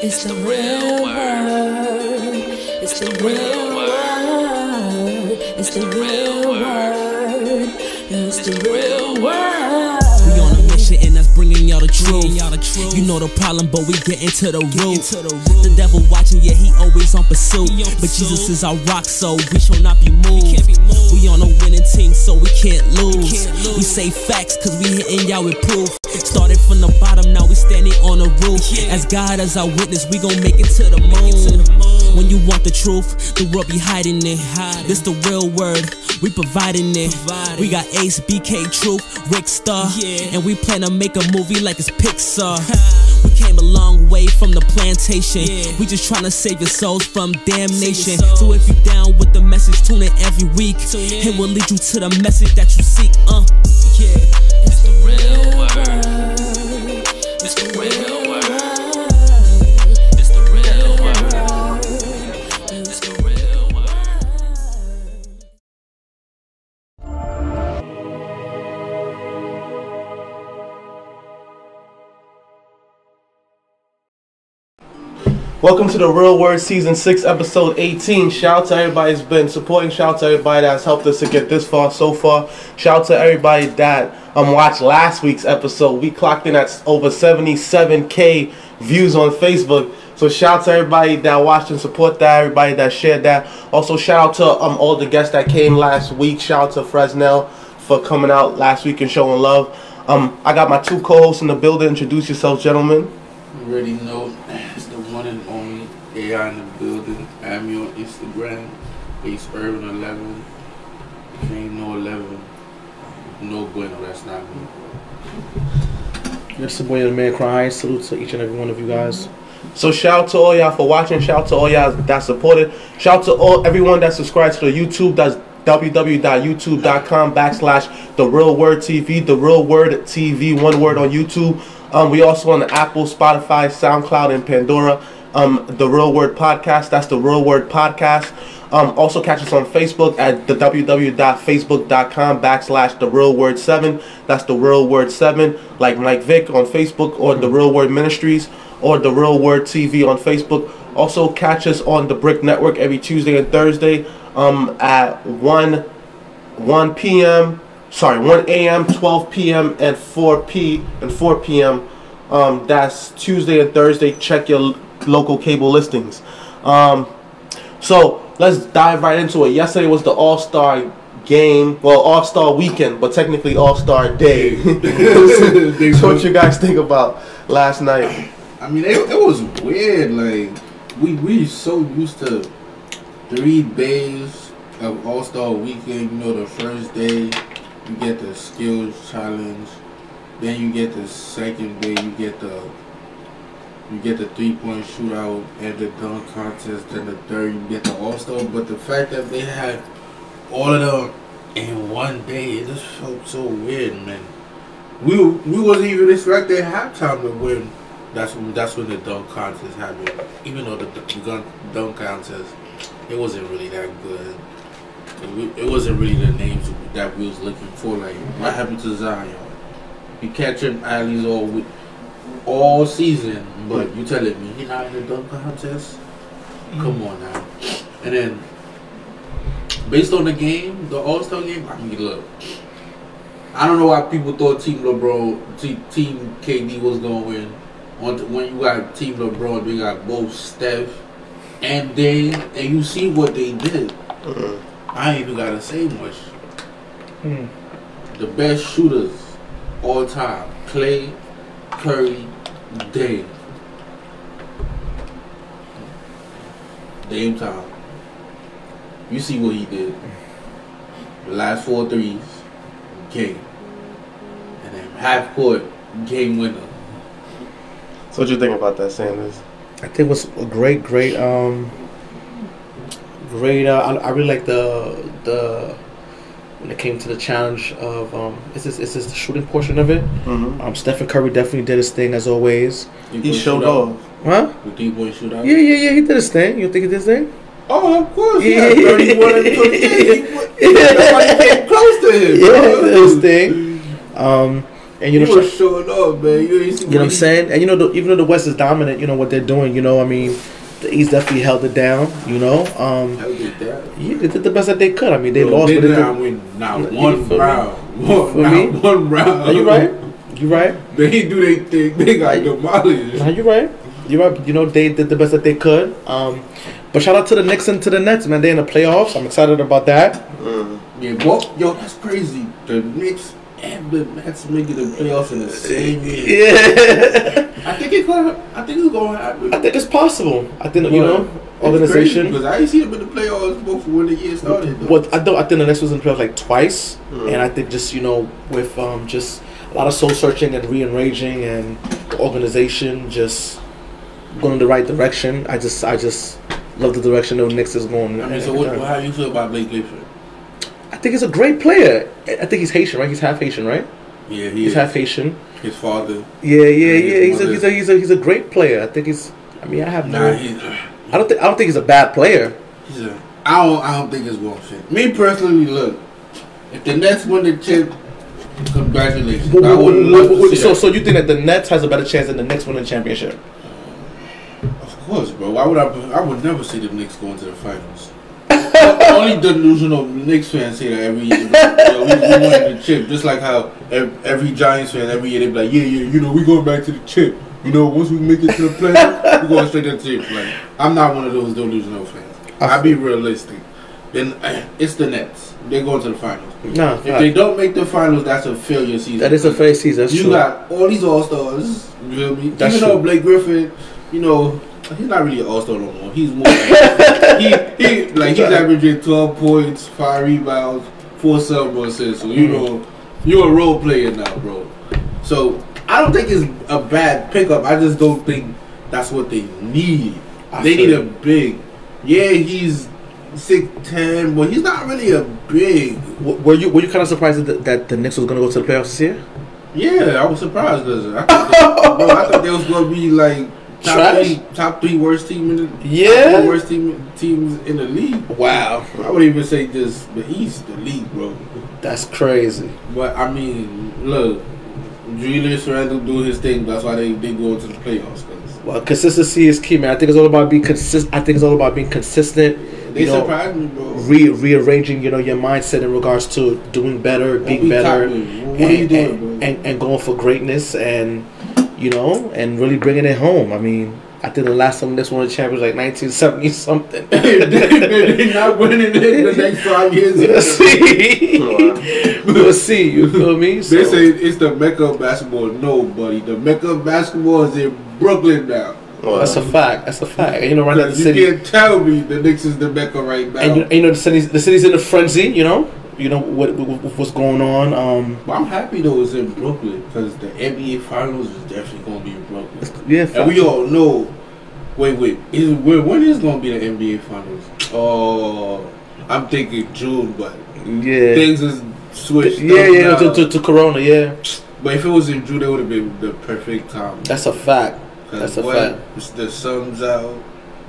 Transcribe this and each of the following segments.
It's the real word. It's the real word. It's the real word. It's the real word. We on a mission and that's bringing y'all the truth. You know the problem, but we get into the root. The devil watching, yeah, he always on pursuit. But Jesus is our rock, so we shall not be moved. We on a winning team, so we can't lose. We say facts, cause we hitting y'all with proof. Started from the bottom, now we standing on the roof. As God as our witness, we gon' make it to the moon. When you want the truth, the world be hiding it. This the real word, we providing it. We got Acee, BK, Truth, Rick Star, and we plan to make a movie like it's Pixar. We came a long way from the plantation. We just tryna save your souls from damnation. So if you down with the message, tune in every week. It will lead you to the message that you seek. It's the real word. It's the real word. It's the real word. It's the real Welcome to The Real Word Season 6, Episode 18. Shout out to everybody that's been supporting. Shout out to everybody that's helped us to get this far so far. Shout out to everybody that watched last week's episode. We clocked in at over 77K views on Facebook. So shout out to everybody that watched and support that, everybody that shared that. Also shout out to all the guests that came last week. Shout out to Fresnel for coming out last week and showing love. I got my two co-hosts in the building. Introduce yourselves, gentlemen. You already know it's the one and only AI in the building. Add me on Instagram. It's Irving 11. If you ain't no 11, no bueno, that's not me. Yes, the boy and the man crying. Salute to each and every one of you guys. So shout out to all y'all for watching. Shout out to all y'all that supported. Shout out to everyone that subscribed to the YouTube. That's www.youtube.com/TheRealWordTV. The Real Word TV, one word on YouTube. We also on the Apple, Spotify, Soundcloud, and Pandora. The Real Word Podcast. That's The Real Word Podcast. Also catch us on Facebook at the www.facebook.com/TheRealWord7. That's The Real Word 7, like Mike Vick on Facebook, or The Real Word Ministries, or The Real Word TV on Facebook. Also catch us on the Brick Network every Tuesday and Thursday at 1 a.m., 12 p.m., and 4 p.m. That's Tuesday and Thursday. Check your local cable listings. So let's dive right into it. Yesterday was the All-Star game, well, All-Star weekend, but technically All-Star day. So what you guys think about last night? I mean, it was weird. Like we so used to 3 days of All-Star weekend. You know, the first day you get the skills challenge, then you get the second day you get the 3-point shootout and the dunk contest, then the third you get the All-Star. But the fact that they had all of them in one day, it just felt so weird, man. We wasn't even expecting halftime to win. That's when the dunk contest happened. Even though the dunk contest, it wasn't really that good. It wasn't really the names that we was looking for. Like, what happened to Zion? You catch him alleys all season, but you telling me he not in the dunk contest? Come on now. And then, based on the game, the All-Star game, I mean, look, I don't know why people thought Team KD was gonna win. When you got Team LeBron, they got both Steph and Dame, and you see what they did. I ain't even gotta say much. The best shooters all time: Clay, Curry, Dame. Dame time. You see what he did. The last 4 threes, game. And then half court, game winner. So what you think about that, Sanders? I think it was a great. I really like the when it came to the challenge of is this the shooting portion of it. Stephen Curry definitely did his thing as always. He showed off. Huh? The 3-point shootout. Yeah. He did his thing. You think he did his thing? Oh, of course. Yeah, 31 and 28. That's why you came close to him. Yeah, he did his thing. And you know, you were showing up, man. You know what I'm saying? And you know, even though the West is dominant, you know what they're doing. You know, I mean, the East definitely held it down. You know, held it down. Yeah, they did the best that they could. I mean, they lost, but they did. Win not one round. One round. Are you right? You right? They do their thing. They got demolished. No, you're right. You're right. You know, they did the best that they could. But shout out to the Knicks and to the Nets, man. They're in the playoffs. I'm excited about that. Yeah, both. Yo, that's crazy. The Knicks and the Nets making the playoffs in the same year. Yeah. I think it's gonna happen. I think it's possible. I think organization. Because I ain't seen them in the playoffs before when the year started. What I think the Nets was in the playoffs like twice, and I think just with just a lot of soul searching and rearranging and the organization just going in the right direction. I just love the direction the Knicks is going. I mean, so how do you feel about Blake Griffin? I think he's a great player. I think he's Haitian, right? He's half Haitian, right? Yeah, he's half Haitian. His father. Yeah. He's a great player. I think he's. I mean, I have no. I don't think he's a bad player. I don't think it's going to fit. Me personally, look, if the Nets win the chip, congratulations. So you think that the Nets has a better chance than the Knicks winning the championship? Of course, bro. Why would I would never see the Knicks going to the finals. Only delusional Knicks fans say that every year. We won the chip, just like how every Giants fan every year they be like, yeah, we going back to the chip. Once we make it to the playoffs, we going straight to the chip. Like, I'm not one of those delusional fans. I be realistic. Then it's the Nets. They're going to the finals. No, if they don't make the finals, that's a failure season. That is a failure season. That's you true. got all these all-stars. You feel me? That's Even though Blake Griffin, he's not really an all-star no more. He's more he's averaging 12 points, 5 rebounds, 4 assists. So you're a role player now, bro. So I don't think it's a bad pickup. I just don't think that's what they need. They need a big. Yeah, he's 6'10", but he's not really a big. Were you kind of surprised that the Knicks was going to go to the playoffs this year? Yeah, I was surprised because I thought they was going to be like top three worst team in the worst teams in the league. Wow, I would even say just the East, the league, bro. That's crazy. But I mean, look, Julius Randle do his thing. That's why they go into the playoffs. Well, consistency is key, man. I think it's all about being consistent. They surprised me, bro. Rearranging, your mindset in regards to doing better, being better, and going for greatness, and and really bringing it home. I mean, I think the last time this won the championship was like 1970 something. They're not winning it the next 5 years. We'll see. You feel me? So. They say it's the Mecca of basketball. No, buddy. The Mecca of basketball is in Brooklyn now. Well, that's a fact. And right now the city. You can't tell me the Knicks is the Mecca right now. And the city's in a frenzy. What's going on. But I'm happy though it's in Brooklyn because the NBA Finals is definitely going to be in Brooklyn. Yeah, and we all know. Wait. When is going to be the NBA Finals? Oh, I'm thinking June, but things is switched. To Corona, yeah. But if it was in June, it would have been the perfect time. That's a fact. That's a fact. It's the sun's out,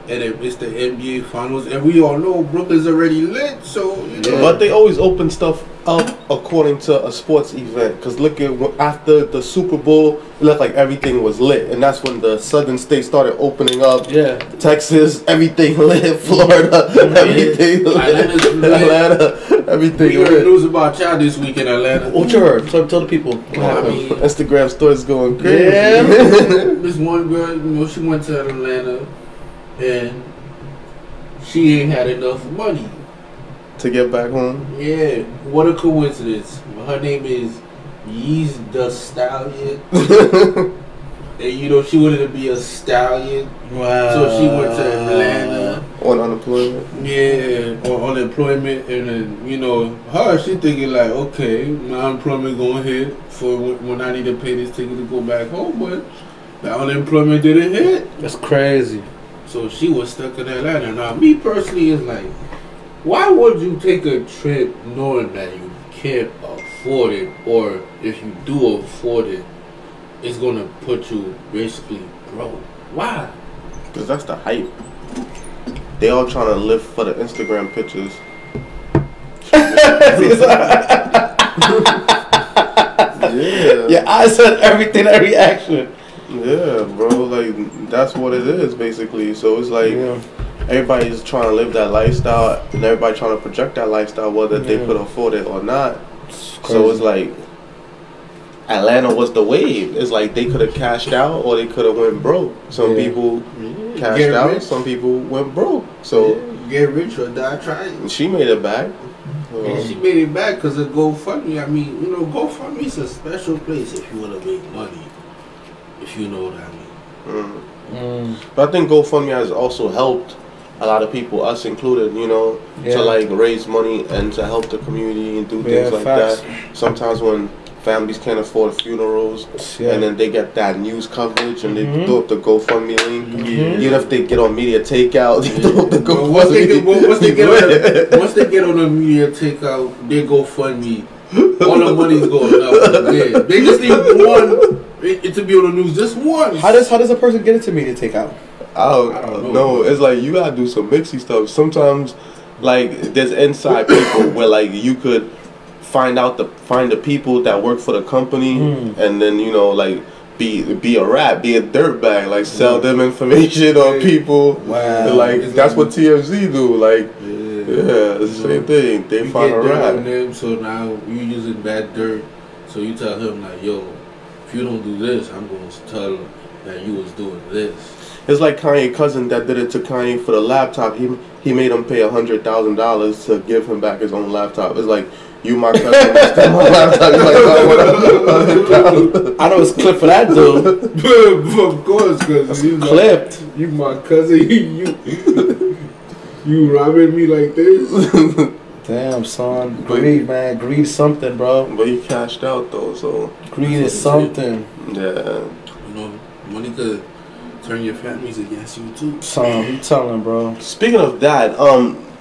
and it's the NBA Finals, and we all know Brooklyn's already lit. So, But they always open stuff up according to a sports event. Because look at after the Super Bowl, it looked like everything was lit, and that's when the southern states started opening up. Yeah, Texas, everything lit. Florida, everything lit. Atlanta, everything lit. We heard news about y'all this week in Atlanta. What you heard? Tell the people. Instagram stories going crazy. Yeah. This one girl, she went to Atlanta, and she ain't had enough money to get back home. Yeah, what a coincidence. Her name is Yeez the Stallion. And she wanted to be a stallion. Wow. So she went to Atlanta. On unemployment? Yeah, on unemployment. And then, she thinking like, okay, my unemployment going to hit for when I need to pay this ticket to go back home. But the unemployment didn't hit. That's crazy. So she was stuck in Atlanta. Now, me personally is like, why would you take a trip knowing that you can't afford it, or if you do afford it, it's gonna put you basically broke? Why? Because that's the hype. They all trying to live for the Instagram pictures. Yeah. Your eyes said everything, every action. Yeah, bro. Like that's what it is basically. So it's like everybody's trying to live that lifestyle, and everybody trying to project that lifestyle, whether they could afford it or not. So it's like Atlanta was the wave. It's like they could have cashed out or they could have went broke. Some people cashed out, rich. some people went broke. So get rich or die trying. she made it back. And she made it back because of GoFundMe. I mean, you know, GoFundMe is a special place if you want to make money. If you know what I mean. But I think GoFundMe has also helped a lot of people, us included, you know, to like raise money and to help the community and do things like that. Sometimes when families can't afford funerals and then they get that news coverage and they throw up the GoFundMe link. Even if they get on media takeout, they throw up the GoFundMe. Once they get on the media takeout, they GoFundMe. All the money's going up. Yeah. They just need one it to be on the news, just one. How does a person get into media takeout? I don't know. It's like you gotta do some mixy stuff. Sometimes, like there's inside people where like you could find the people that work for the company, and then you know like be a rat, be a dirtbag, like sell them information on people. Wow. Like that's what TMZ do. Like it's the same thing. They find a rat. Them, so now you using bad dirt. So you tell him like, yo, if you don't do this, I'm going to tell him that you was doing this. It's like Kanye's cousin that did it to Kanye for the laptop. He made him pay $100,000 to give him back his own laptop. It's like, you my cousin, steal my laptop. You're like, oh, I know it's clipped for that dude. Of course, because you clipped. You my cousin. You robbing me like this. Damn, son. Greed, man. Greed is something, bro. But he cashed out though, so greed is something. Yeah. You know, money could turn your families against you too. Son, you telling, bro. Speaking of that,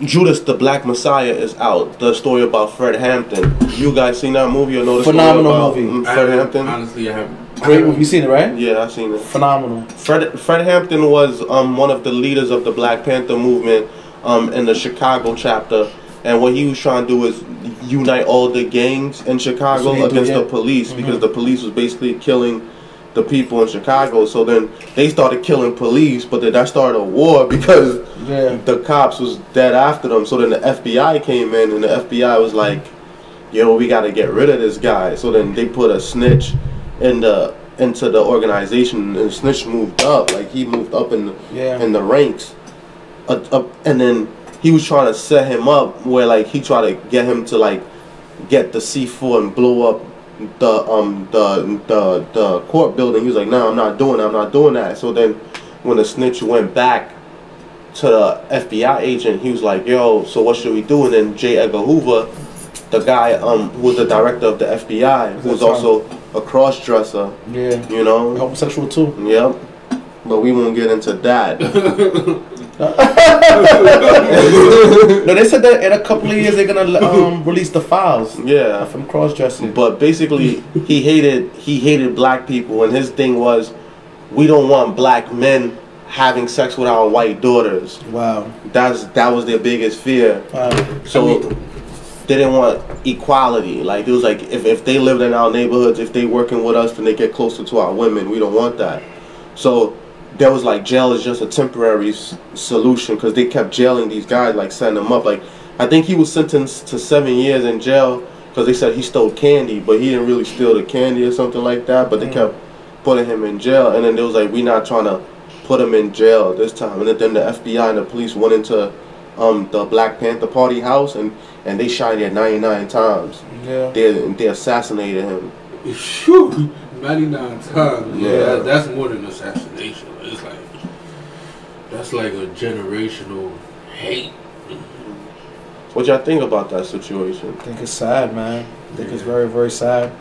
Judas the Black Messiah is out. The story about Fred Hampton. You guys seen that movie or know the Phenomenal story about movie. Fred Hampton? Honestly, I haven't. Great movie. You seen it, right? Yeah, I've seen it. Phenomenal. Fred Hampton was one of the leaders of the Black Panther movement in the Chicago chapter. And what he was trying to do is unite all the gangs in Chicago against the police because the police was basically killing the people in Chicago. So then they started killing police, but then that started a war because the cops was dead after them. So then the FBI came in and the FBI was like, yo, we got to get rid of this guy. So then they put a snitch into the organization, and the snitch moved up. Like he moved up in the ranks. And then he was trying to set him up where like he tried to get him to like get the C4 and blow up the court building. He was like, no, I'm not doing that. So then when the snitch went back to the FBI agent, he was like, yo, so what should we do? And then J. Edgar Hoover, the guy who was the director of the FBI, who was also a cross-dresser, you know, homosexual too. Yep. But we won't get into that. No, they said that in a couple of years they're gonna release the files. Yeah, from cross-dressing. But basically, he hated black people, and his thing was, we don't want black men having sex with our white daughters. Wow, that was their biggest fear. Wow. So they didn't want equality. Like it was like if they lived in our neighborhoods, if they working with us, then they get closer to our women. We don't want that. So there was like jail is just a temporary solution because they kept jailing these guys, like setting them up. Like I think he was sentenced to 7 years in jail because they said he stole candy, but he didn't really steal the candy or something like that. But they kept putting him in jail, and then they was like, we not trying to put him in jail this time. And then the FBI and the police went into the Black Panther Party house and they shot it 99 times. Yeah, they assassinated him. Phew, 99 times. Yeah, that's more than assassination. It's like that's like a generational hate. What y'all think about that situation? I think it's sad, man. I think it's very, very sad.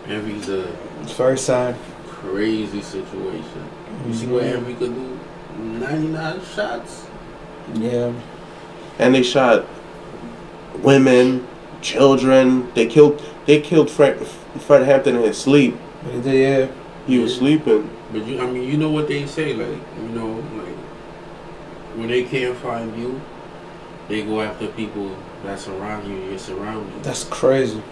It's very sad. Crazy situation. You see what Envy could do? 99 shots. Yeah. And they shot women, children. They killed Fred Hampton in his sleep. They did, yeah. He was sleeping. But you know what they say, like, when they can't find you, they go after people that surround you, you're surrounded. That's crazy.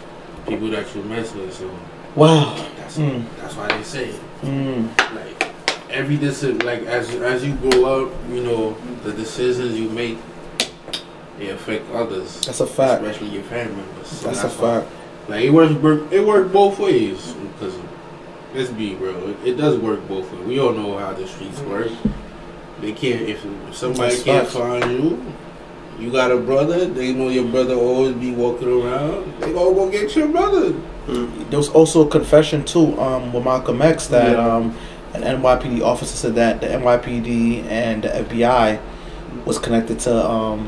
People that you mess with, so Wow. That's why they say it. Like every decision, like as you grow up, you know the decisions you make, they affect others. That's a fact. Especially your family members. So that's a fact. Like it works both ways because let's be real, it does work both ways. We all know how the streets work. They can't if somebody can't find you. You got a brother, they know your brother always be walking around. They gonna go get your brother. There was also a confession too with Malcolm X that an NYPD officer said that the NYPD and the FBI was connected to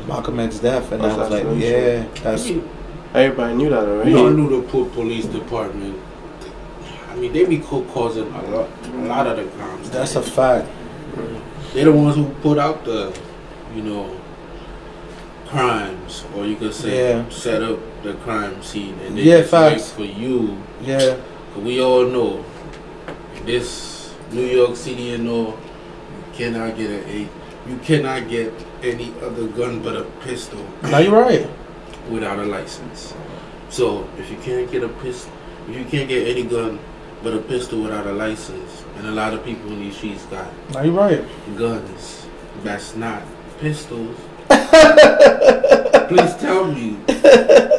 Malcolm X's death, and I was like, yeah, that's. Everybody knew that already. We all knew the police department. I mean, they be causing a lot of the crimes. That's a fact. They're the ones who put out the, you know, crimes, or you could say set up the crime scene, and they just wait for you. Yeah. We all know this New York City, you know, you cannot get any other gun but a pistol. No, you're right. Without a license. So if you can't get any gun but a pistol without a license, and a lot of people in these streets got you're right. guns that's not pistols. Please tell me,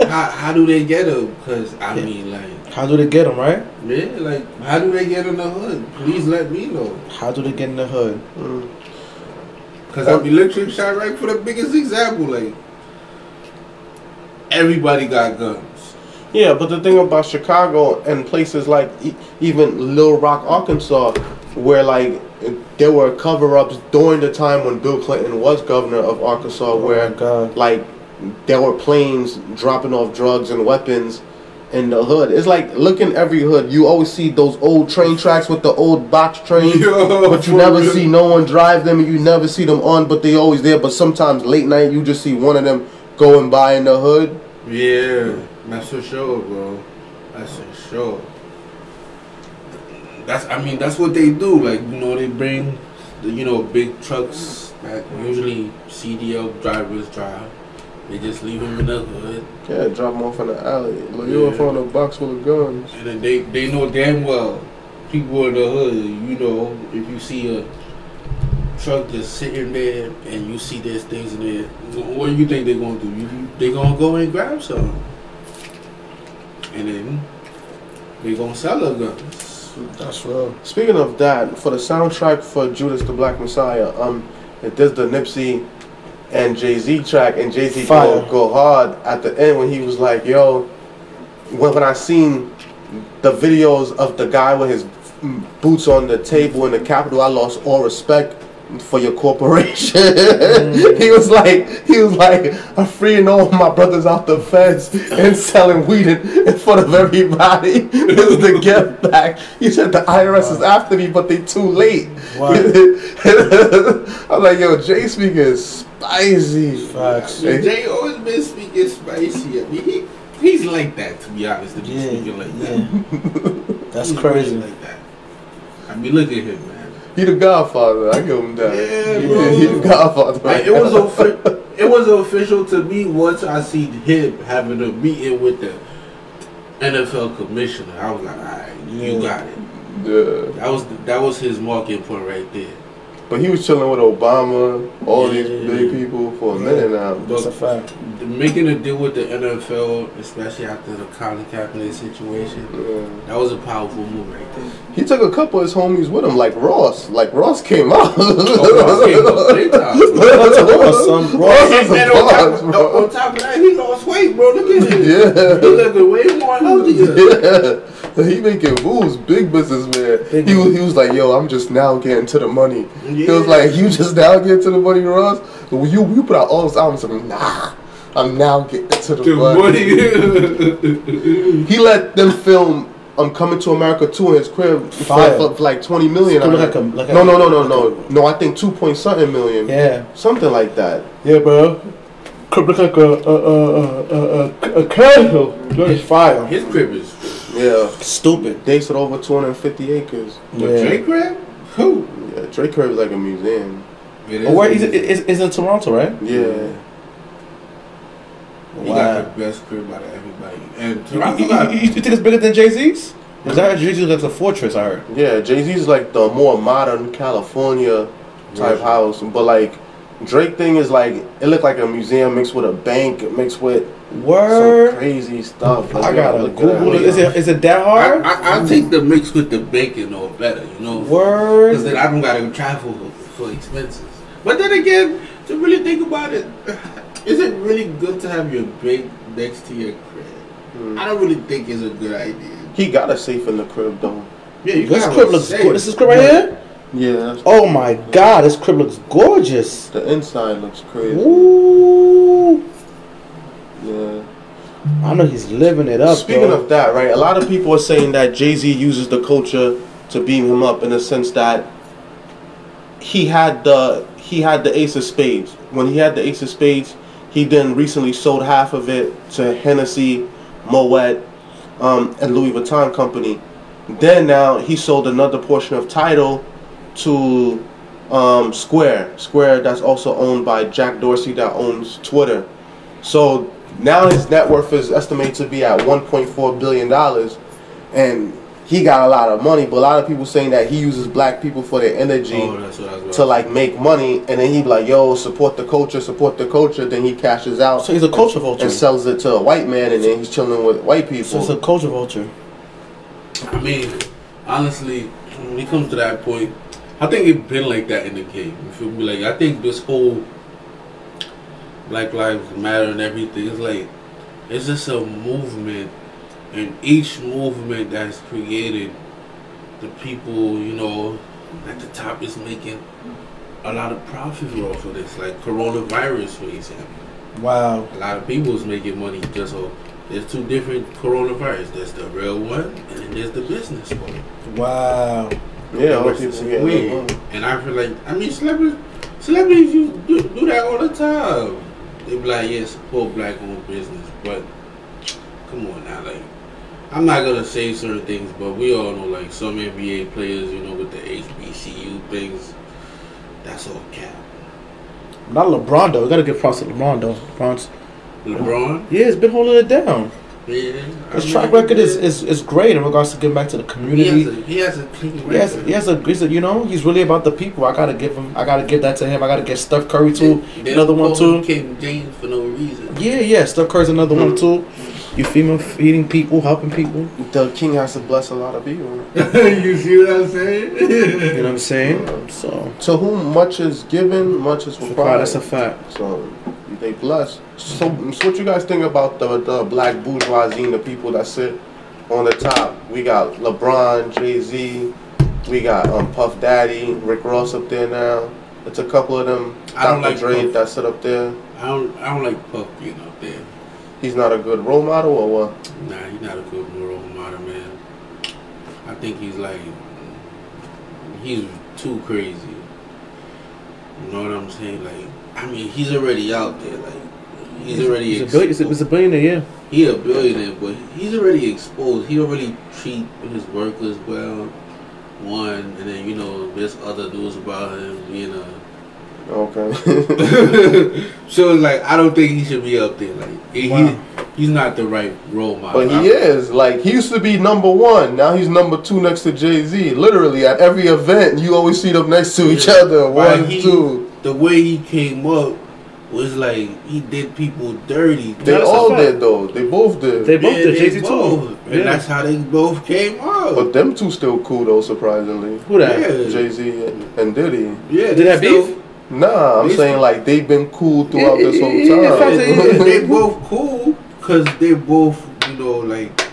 how do they get them? Because I mean, like, how do they get them, right? Yeah, like, how do they get in the hood? Please let me know. How do they get in the hood? Because I'll be literally shot right for the biggest example. Like, everybody got guns. Yeah, but the thing about Chicago and places like even Little Rock, Arkansas, where like there were cover-ups during the time when Bill Clinton was governor of Arkansas, where like there were planes dropping off drugs and weapons in the hood. It's like, look in every hood, you always see those old train tracks with the old box trains, but you never see no one drive them, and you never see them on, but they always there. But sometimes late night you just see one of them going by in the hood. Yeah, that's for sure, bro. That's for sure. That's what they do. Like, you know, they bring the, big trucks that usually CDL drivers drive. They just leave them in the hood. Yeah, drop them off in the alley. Like, you'll find a box full of guns. And then they know damn well, people in the hood, if you see a truck just sitting there and you see there's things in there, what do you think they're going to do? They're going to go and grab some. And then they're going to sell the guns. That's real. Speaking of that, for the soundtrack for Judas the Black Messiah, there's the Nipsey and Jay-Z track, and Jay-Z go hard at the end when he was like, yo, when I seen the videos of the guy with his boots on the table in the Capitol, I lost all respect for your corporation. He was like, I'm freeing all my brothers out the feds and selling weed in front of everybody. This is the get back. He said the IRS is after me, but they too late. Wow. I was like, yo, Jay speaking spicy. Facts. Jay always been speaking spicy. I mean, he's like that, to be honest. To be speaking like that. That's crazy. Like that. I mean, look at him, man. He the Godfather. I give him that. Yeah, bro. He the Godfather. Like, it was official to me once I seen him having a meeting with the NFL commissioner. I was like, all right, you got it. Yeah. That was his marking point right there. But he was chilling with Obama, all these big people for a minute now. That's a fact. Making a deal with the NFL, especially after the Colin Kaepernick situation, that was a powerful move right there. He took a couple of his homies with him, like Ross. Like Ross came out. Ross came up big time. Ross is a boss, bro. On top of that, he lost weight, bro. Look at him. Yeah. He looking way more healthier. Yeah. He making moves, big businessman. He was like, yo, I'm just now getting to the money. Yeah. He was like, you just now getting to the money, Ross? When you put out all this albums, I'm like, nah, I'm now getting to the money. He let them film Coming to America 2 in his crib for like 20 million. No, I think 2 point something million. Yeah. Something like that. Yeah, bro. Crib look like a castle. It's fire. His crib is stupid. They said over 250 acres. Drake crib? Who? Yeah, Drake crib is like a museum. Where is in Toronto, right? Yeah. He got the best crib out of everybody. And Toronto got. You think it's bigger than Jay-Z's? Is that Jay-Z like a fortress? I heard. Yeah, Jay-Z's like the more modern California type house, but like Drake thing is like it looked like a museum mixed with a bank mixed with some crazy stuff. I gotta Google it. Is it that hard? I'll take the mix with the bacon or better, you know. Word. Because then I don't gotta travel for expenses. But then again, to really think about it, is it really good to have your bake next to your crib? I don't really think it's a good idea. He got a safe in the crib though. Yeah, This crib looks good. This is crib right here? Yeah. Oh my god, this crib looks gorgeous. The inside looks crazy. Ooh. Yeah. I know he's living it up. Speaking of that, right? A lot of people are saying that Jay-Z uses the culture to beam him up in the sense that he had the Ace of Spades. When he had the Ace of Spades, he then recently sold half of it to Hennessy, Moet, and Louis Vuitton Company. Then now he sold another portion of Tidal to Square that's also owned by Jack Dorsey that owns Twitter. So now his net worth is estimated to be at $1.4 billion, and he got a lot of money. But a lot of people saying that he uses black people for their energy to like make money, and then he be like, yo, support the culture, support the culture. Then he cashes out. So he's a culture vulture and sells it to a white man, and then he's chilling with white people. So it's a culture vulture. I mean, honestly, when it comes to that point, I think it's been like that in the game. You feel me? Like, I think this whole Black Lives Matter and everything is like, it's just a movement, and each movement that's created, the people, you know, at the top is making a lot of profit off of this. Like coronavirus, for example. Wow. A lot of people is making money just off. There's two different coronavirus. There's the real one, and then there's the business one. Wow. Yeah, which is weird. And I feel like, I mean, celebrities do that all the time. They be like, yeah, support black-owned business, but come on now, like, I'm not gonna say certain things, but we all know, like, some NBA players, you know, with the HBCU things, that's all cap. Not LeBron though. We gotta give props to LeBron though. LeBron? Yeah, he's been holding it down. Yeah. His track record is great in regards to giving back to the community. He has a clean record. He has a, you know, he's really about the people. I gotta give that to him. I gotta get Steph Curry too. Another one too. King James for no reason. Yeah. Steph Curry's another one too. You feel me? Feeding people, helping people. The king has to bless a lot of people. You see what I'm saying? You know what I'm saying? So to whom much is given, much is required. That's a fact. So they bless. So what you guys think about the black bourgeoisie and the people that sit on the top? We got LeBron, Jay-Z, we got Puff Daddy, Rick Ross up there now. It's a couple of them. I don't like Dre Puff. that sit up there. I don't like Puff being up there. He's not a good role model, or what? Nah, he's not a good role model, man. I think he's too crazy. You know what I'm saying? Like, I mean, he's already out there. Like, he's already exposed. He's a billionaire, yeah. He a billionaire, but he's already exposed. He already treat his workers well. One, and then, you know, there's other news about him being a... Okay. So it's like, I don't think he should be up there. Like, he's not the right role model. But he is. Like, he used to be #1. Now he's #2 next to Jay-Z. Literally, at every event, you always see them next to each other. One, two. The way he came up was like, he did people dirty. They all did, though. They both did. They both did. Jay-Z too. And that's how they both came up. But them two still cool, though, surprisingly. Who that? Yeah. Jay-Z and Diddy. Yeah. Did that beef? Nah, I'm saying like they've been cool throughout this whole time. Yeah, they both cool because they both, you know, like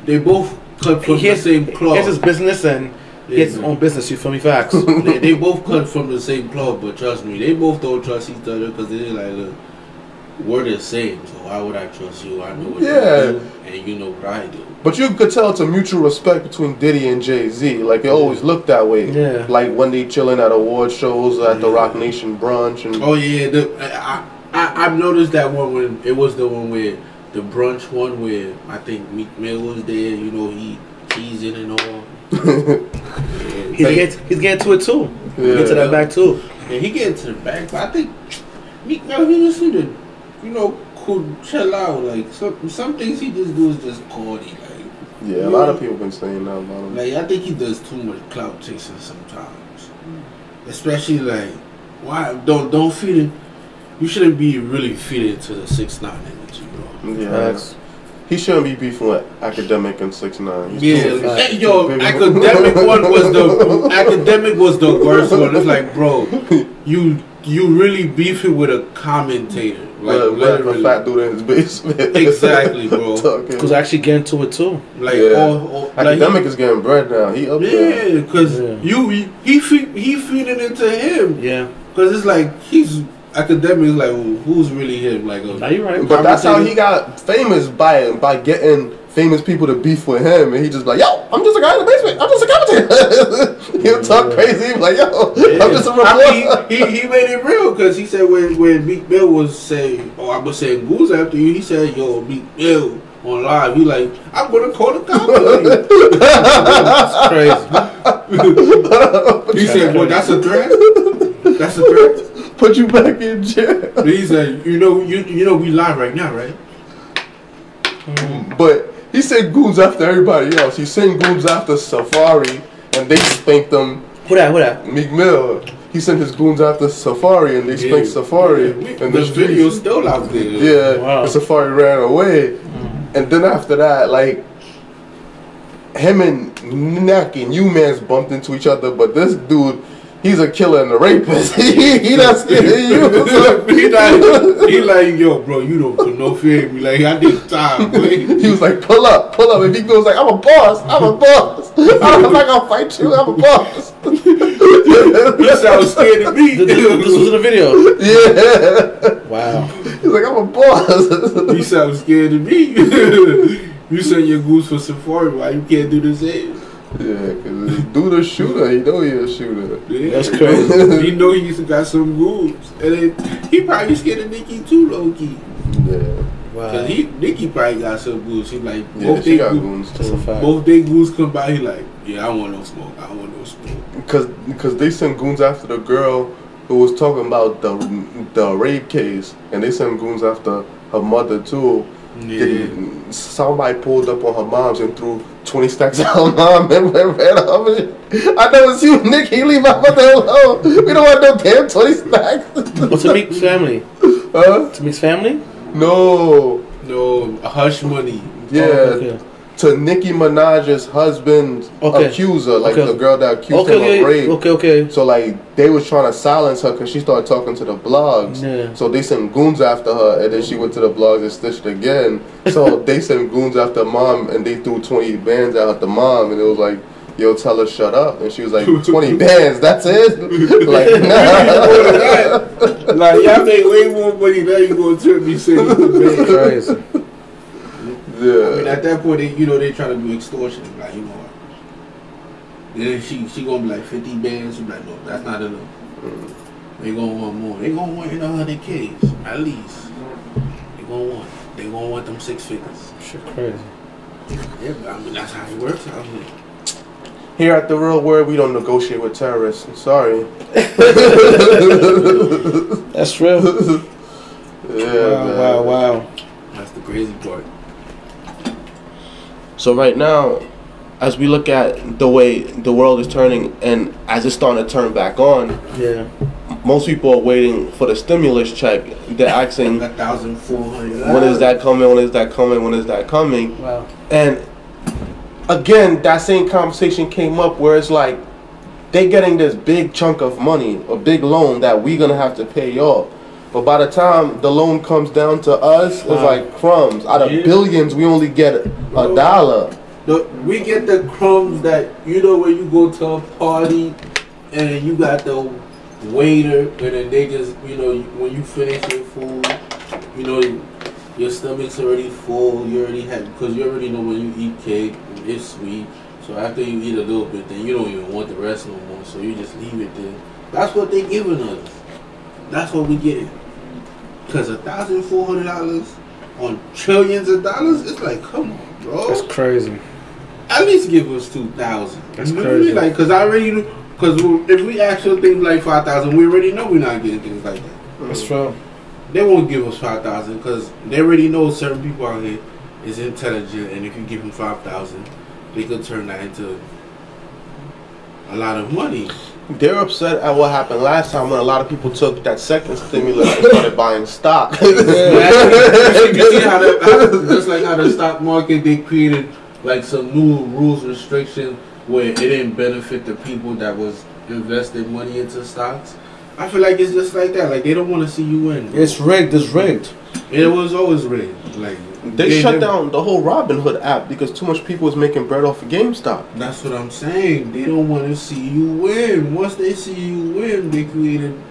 they both cut from the same cloth. He has his business and he has his own business. You feel me? Facts. They both cut from the same cloth, but trust me, they both don't trust each other because they're like, look, we're the same. So why would I trust you? I know what you do, and you know what I do. But you could tell it's a mutual respect between Diddy and Jay-Z. Like, it always looked that way. Yeah. Like, when they chilling at award shows, at the Rock Nation brunch. And oh, yeah. I've noticed that one when it was the one where, the brunch one where I think Meek Mill was there, you know, he teasing and all. He's getting to it, too. Yeah. Get to that back, too. Yeah, he getting to the back, but I think Meek Mill, he just need to, you know, cool, chill out. Like, some things he just do is just corny. Like, Yeah, a lot of people been saying that about him. Like, I think he does too much clout chasing sometimes. Especially like, why don't feed it? You shouldn't be really feeding to the 6ix9ine energy, bro. Yeah. He shouldn't be beefing with Academic and 6ix9ine. Yeah, yo, Academic was the worst one. It's like, bro, you really beefing with a commentator. Like, a fat dude in his basement. Exactly, bro. Because I actually get into it too. Like, Academic is getting bread now. He up there. Yeah, because he feeding into him. Yeah. Because it's like he's Academic is like, well, who's really him? Like, now you're right. But that's how he got famous by getting famous people to beef with him, and he just like, yo, I'm just a guy in the basement. I'm just a commentator. He'll talk crazy. He's like, yo, I'm just a reporter. I mean, he made it real because he said when Meek Mill was saying, oh, I was saying goose after you, he said, yo, Meek Mill on live, he like, I'm gonna call the cops on you. That's crazy. He said, well, that's a threat. That's a threat. Put you back in jail. He said, you know, we live right now, right? But he said goons after everybody else. He sent goons after Safari, and they spanked them. Who that? Meek Mill. He sent his goons after Safari, and they spanked Safari. And the video's still out there. Yeah, wow. And Safari ran away. And then after that, like, him and Neck and U-Mans bumped into each other, but this dude, he's a killer and a rapist. he not scared of you. he like, yo, bro, you don't put no fear in me. Like, I need time, boy. He was like, pull up. And he goes like, I'm a boss. I'm not gonna fight you. I'm a boss. You sound scared of me. This was in the video. Yeah. Wow. He's like, I'm a boss. You sound scared of me. You send your goose for Safari. Why you can't do the same? Yeah, because dude a shooter. He know he a shooter. Yeah. That's crazy. He know he's got some goons. And then he probably scared of Nicki too, low key. Yeah. Wow. Cause Nicki probably got some goons. He like, yeah, she got goons too. Both they goons come by, he like, yeah, I don't want no smoke. I don't want no smoke. Because they sent goons after the girl who was talking about the rape case, and they sent goons after her mother too. Yeah. Somebody pulled up on her mom's and threw 20 stacks at her mom and ran off. I know it's you, Nicky. Leave my mother alone. We don't want no damn 20 stacks. What's a Meek's family? Huh? To Meek's family? No, hush money. Yeah. Oh, okay. To Nicki Minaj's husband's accuser, like the girl that accused him of rape. Okay. So like they was trying to silence her because she started talking to the blogs. Yeah. So they sent goons after her, and then she went to the blogs and stitched again. So they sent goons after mom, and they threw 20 bands at the mom, and it was like, yo, tell her shut up. And she was like, 20 bands, that's it? Like, nah. Like, y'all make way more money now, you gonna turn me saying the crazy. Yeah. I mean, at that point, they try to do extortion. Like, then she gonna be like 50 bands. She be like, no, that's not enough. They gonna want more. They gonna want 100K at least. They gonna want them 6 figures. Shit, crazy. Yeah, but I mean that's how it works out here. Here at The Real Word, we don't negotiate with terrorists. I'm sorry. That's real. Yeah. Wow. That's the crazy part. So right now, as we look at the way the world is turning, and as it's starting to turn back on, most people are waiting for the stimulus check. They're asking, 1,400. when is that coming? When is that coming? When is that coming? Wow. And again, that same conversation came up where it's like they getting this big chunk of money, a big loan that we're gonna have to pay off. But by the time the loan comes down to us, it's like crumbs. Out of billions, we only get $1. We get the crumbs that, when you go to a party and you got the waiter, and then they just, when you finish your food, your stomach's already full. You already because you already know when you eat cake, it's sweet. So after you eat a little bit, then you don't even want the rest no more. So you just leave it there. That's what they giving us. That's what we get. Because $1,400 on trillions of dollars, it's like, come on, bro. That's crazy. At least give us 2,000. That's crazy. Like, because if we ask for things like 5,000, we already know we're not getting things like that. That's true. They won't give us 5,000 because they already know certain people out here. is intelligent, and if you give them 5,000, they could turn that into a lot of money. They're upset at what happened last time when a lot of people took that second stimulus and started buying stock. You see how just like how the stock market, they created like some new rules, restrictions where it didn't benefit the people that was investing money into stocks. I feel like it's just like that. Like they don't want to see you win. It's rigged. It's rigged. It was always rigged. Like they shut down the whole Robinhood app because too much people was making bread off of GameStop. That's what I'm saying. They don't want to see you win. Once they see you win, they create an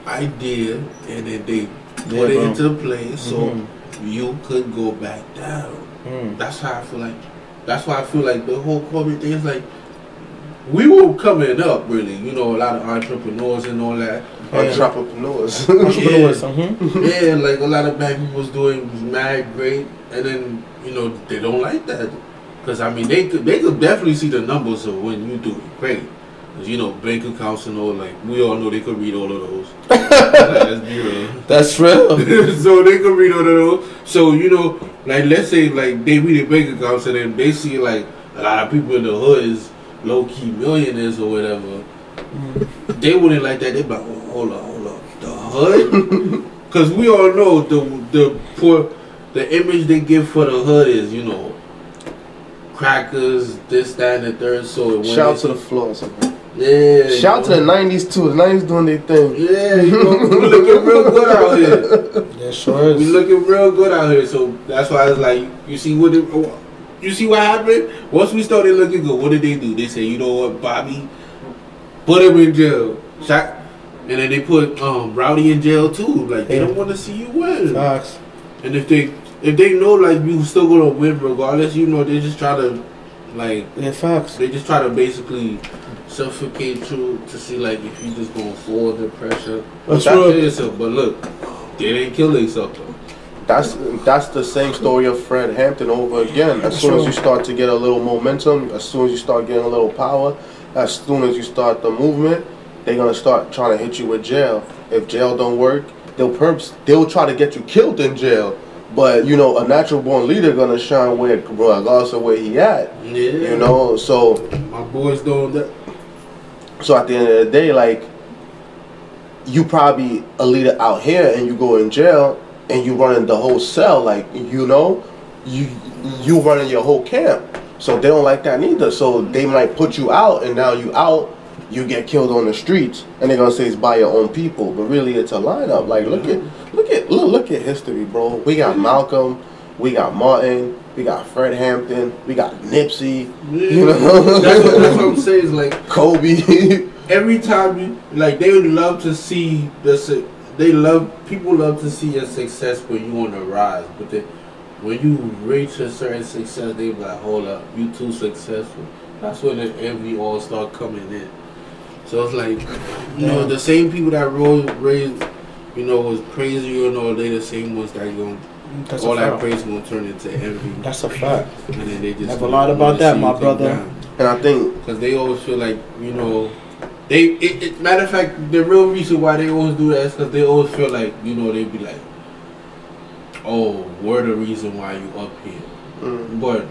idea and then they put it into place so you could go back down. That's how I feel like. That's why I feel like the whole corporate thing is like we were coming up really. You know, a lot of entrepreneurs and all that. Entrepreneurs. Yeah, like a lot of black people was doing mad great, and then you know they don't like that because I mean they could definitely see the numbers of when you do great. Cause you know bank accounts and all, like we all know they could read all of those. Let's be real. That's real. So they could read all of those. So you know, like let's say like they read their bank accounts and then they see like a lot of people in the hood is low key millionaires or whatever. They wouldn't like that. They'd be like, oh, hold on, the hood? Because we all know the image they give for the hood is, you know, crackers, this, that, and the third. So shout to the floors. Yeah. Shout to the 90s too. The 90s doing their thing. Yeah, you know, we looking real good out here. Yeah, sure is. We looking real good out here. So that's why I was like, you see what happened? Once we started looking good, what did they do? They said, you know what, Bobby? Put him in jail. And then they put Rowdy in jail too. Like they don't want to see you win. Facts. And if they know like you still gonna win regardless, you know they just try to like facts. They just try to basically suffocate you to see like if you just gonna fall under pressure. That's right. But look, they didn't kill themselves though. That's the same story of Fred Hampton over again. As soon as you start to get a little momentum, as soon as you start getting a little power, as soon as you start the movement, they're gonna start trying to hit you with jail. If jail don't work, they'll try to get you killed in jail. But you know, a natural born leader gonna shine regardless of where he at. Yeah. You know, so my boys doing that. So at the end of the day, like you probably a leader out here and you go in jail and you running the whole cell, like you know, you running your whole camp. So they don't like that neither. So they might put you out, and now you out, you get killed on the streets, and they're gonna say it's by your own people, but really it's a lineup. Like look at history, bro. We got Malcolm, we got Martin, we got Fred Hampton, we got Nipsey. Yeah. You know, that's what I'm saying. Is like Kobe. Every time you like, they would love to see people love to see your success when you on the rise, but then when you reach a certain success, they be like, hold up, you too successful. That's when the envy all start coming in. So it's like, you know, the same people that raised, you know, was praising you and all, they the same ones that all that praise gonna turn into envy. That's a fact. And then they just have a lot about that, my brother. And I think because they always feel like, you know, matter of fact, the real reason why they always do that is because they always feel like, you know, they be like, oh, we're the reason why you up here. But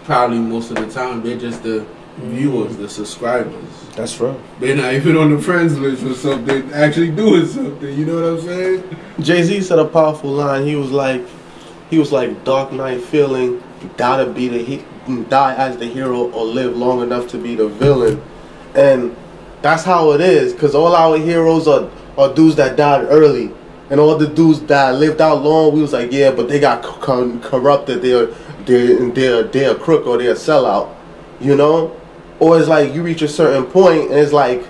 probably most of the time they're just the viewers, the subscribers. That's right. They're not even on the friends list or something, actually doing something. You know what I'm saying? Jay-Z said a powerful line. He was like, Dark Knight feeling, die as the hero or live long enough to be the villain. And that's how it is, because all our heroes are dudes that died early. And all the dudes that lived out long, we was like, yeah, but they got corrupted. They're a crook or they're a sellout, you know? Or it's like you reach a certain point and it's like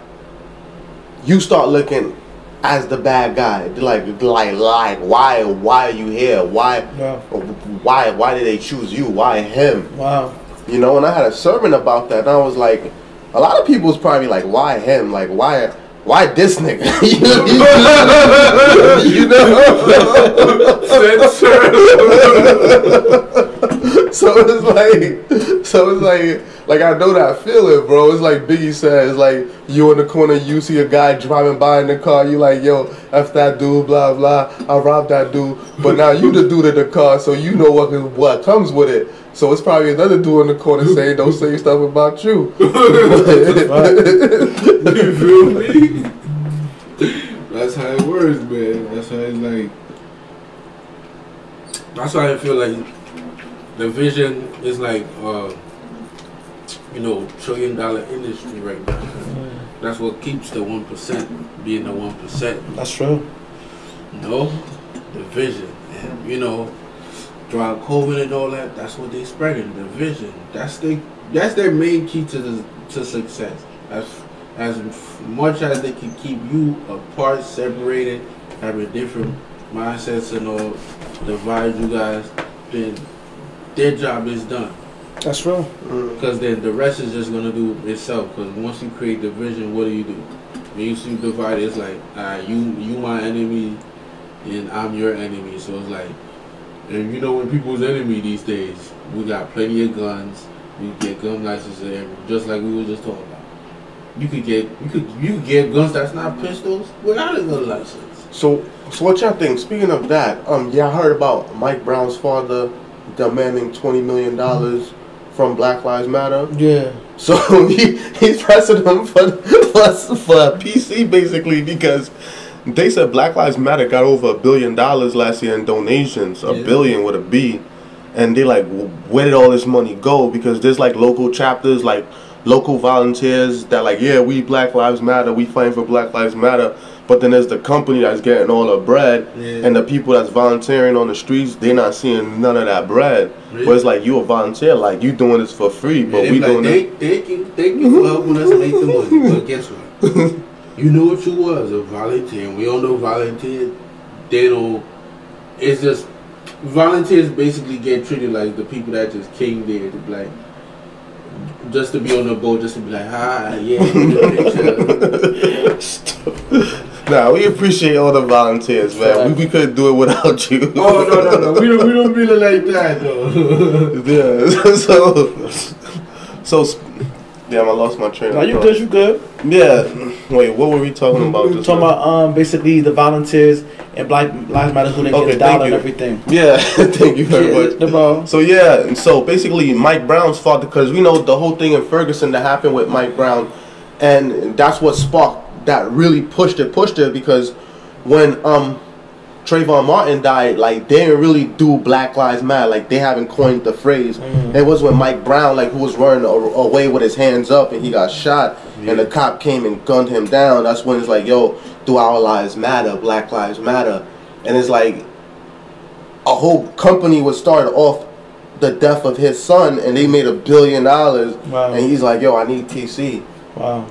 you start looking as the bad guy. Like why are you here? Why did they choose you? Why him? Wow. You know, and I had a sermon about that, and I was like, a lot of people was probably like, why him? Like why this nigga? You know? So it's like Like, I know that feeling, bro. It's like Biggie says, like, you in the corner, you see a guy driving by in the car, you like, yo, F that dude, blah, blah, I robbed that dude. But now you the dude in the car, so you know what comes with it. So it's probably another dude in the corner saying, don't say stuff about you. You feel me? That's how it works, man. That's how it's like. That's why I feel like the vision is like, you know, $1 trillion industry right now. That's what keeps the 1% being the 1%. That's true. No, the vision, and you know, throughout COVID and all that, that's what they spreading, the vision. That's their main key to success. As much as they can keep you apart, separated, having different mindsets and all, divide you guys, then their job is done. That's true. Because then the rest is just gonna do itself. Because once you create the vision, what do? When you see divided, it's like, you my enemy, and I'm your enemy. So it's like, and you know, when people's enemy these days, we got plenty of guns. We get gun licenses, just like we were just talking about. You could get guns that's not pistols without a gun license. So what y'all think? Speaking of that, y'all heard about Mike Brown's father demanding $20 million from Black Lives Matter? Yeah. So he's pressing them for a PC basically, because they said Black Lives Matter got over $1 billion last year in donations, $1 billion with a B, and they like, where did all this money go? Because there's like local chapters, like local volunteers that like, yeah, we Black Lives Matter, we fighting for Black Lives Matter. But then there's the company that's getting all the bread, and the people that's volunteering on the streets, they're not seeing none of that bread. Really? But it's like, you a volunteer, like you doing this for free, but we like, doing this. Thank you for helping us make the money. But guess what? You knew what you was, a volunteer. We all know volunteers. They don't. It's just volunteers basically get treated like the people that just came there to like, just to be on the boat, just to be like, yeah. Nah, we appreciate all the volunteers, man. We couldn't do it without you. Oh no. We don't feel it like that though. Yeah. So damn, I lost my train of thought. You good. Yeah. Wait, what were we talking about? We were talking about basically the volunteers and Black Lives Matter who didn't get a dollar and everything. Yeah, thank you very much. So yeah, so basically Mike Brown's father, because we know the whole thing in Ferguson that happened with Mike Brown, and that's what sparked that really pushed it because when Trayvon Martin died, like they didn't really do Black Lives Matter, like they haven't coined the phrase. It was when Mike Brown, like who was running away with his hands up and he got shot, and the cop came and gunned him down. That's when it's like, yo, do our lives matter, Black Lives Matter. And it's like a whole company was started off the death of his son, and they made $1 billion. Wow. And he's like, yo, I need PC. Wow.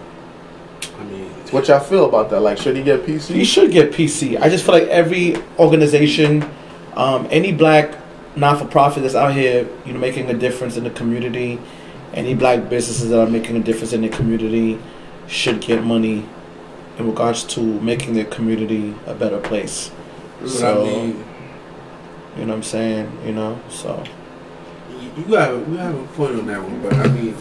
What y'all feel about that? Like, should he get PC? He should get PC. I just feel like every organization, any black not-for-profit that's out here, you know, making a difference in the community, any black businesses that are making a difference in the community should get money in regards to making their community a better place. So, you know what I'm saying? You know, so. You have a point on that one, but I mean,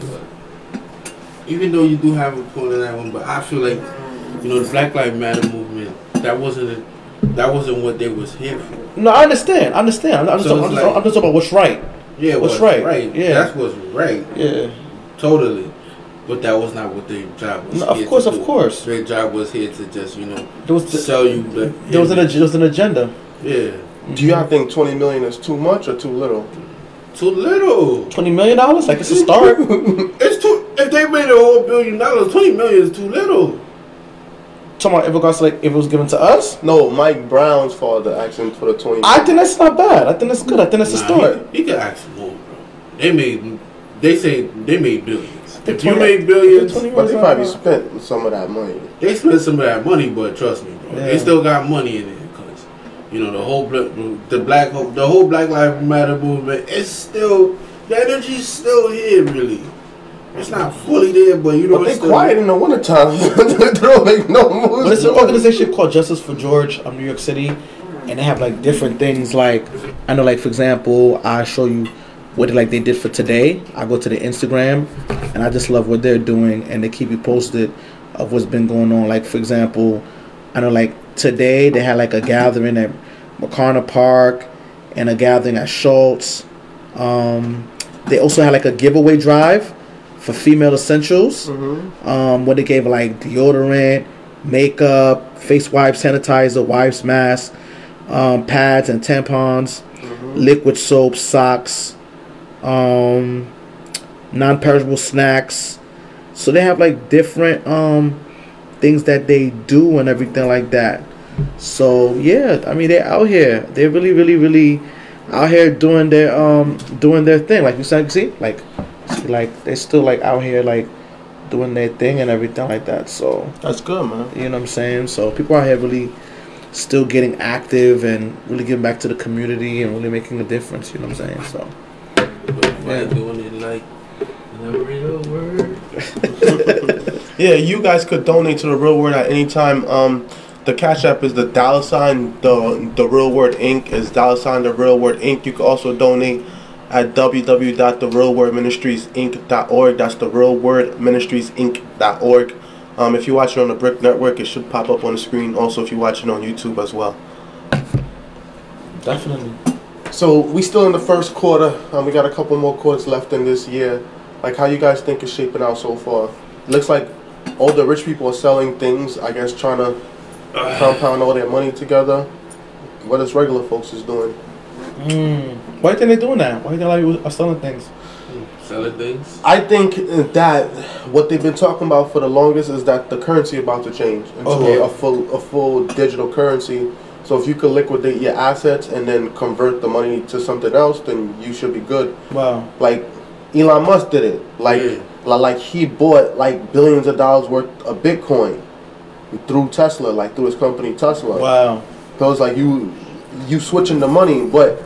even though you do have a point on that one, but I feel like, you know, the Black Lives Matter movement, that wasn't what they was here for. No, I understand. I'm just talking about what's right. Yeah, what's right. Yeah, that's what's right. Yeah, totally. But that was not what their job was. No, of course. Their job was here to just, you know, sell you. There was an agenda. Yeah. Do y'all think $20 million is too much or too little? Too little. $20 million? Like, it's a start. It's too. If they made a whole $1 billion, $20 million is too little. Talking about in regards to like if it was given to us? No, Mike Brown's father asking for the $20 million. I think that's not bad. I think that's good. I think that's a start. He could ask more, bro. They say they made billions. If you made billions, but they probably spent some of that money. They spent some of that money, but trust me, bro, they still got money in it. You know, the whole Black Lives Matter movement is still, the energy's still here, really. It's not fully there, but you know, but it's still quiet in the wintertime. They don't make no moves. But it's an organization called Justice for George of New York City, and they have like different things. Like I know, like for example, I show you what like they did for today. I go to the Instagram, and I just love what they're doing, and they keep you posted of what's been going on. Like for example, I know like today they had like a gathering at McCarter Park and a gathering at Schultz. They also had like a giveaway drive for female essentials, where they gave like deodorant, makeup, face wipes, sanitizer, wipes, masks, pads and tampons, liquid soap, socks, non-perishable snacks. So they have like different things that they do and everything like that. So yeah, I mean they're out here. They're really out here doing their thing. Like you said, see, like they're still like out here like doing their thing and everything like that. So that's good, man. You know what I'm saying? So people out here really still getting active and really giving back to the community and really making a difference. You know what I'm saying? So yeah, doing it like the real word. Yeah, you guys could donate to the Real Word at any time. The Cashapp is the $, the Real Word Inc. is $, the Real Word Inc. You can also donate at www.therealwordministriesinc.org. That's therealwordministriesinc.org. If you're watching on the Brick Network, it should pop up on the screen. Also, if you're watching on YouTube as well. Definitely. So we still in the first quarter. We got a couple more quarters left in this year. Like, how you guys think it's shaping out so far? Looks like all the rich people are selling things, I guess, trying to compound all their money together. What is regular folks is doing? Why are they doing that? Why are they like are selling things? Selling things? I think that what they've been talking about for the longest is that the currency about to change into a full digital currency. So if you could liquidate your assets and then convert the money to something else, then you should be good. Wow. Like Elon Musk did it. Like he bought like billions of dollars worth of Bitcoin through Tesla, like through his company Tesla. Wow. So it's like you switching the money, but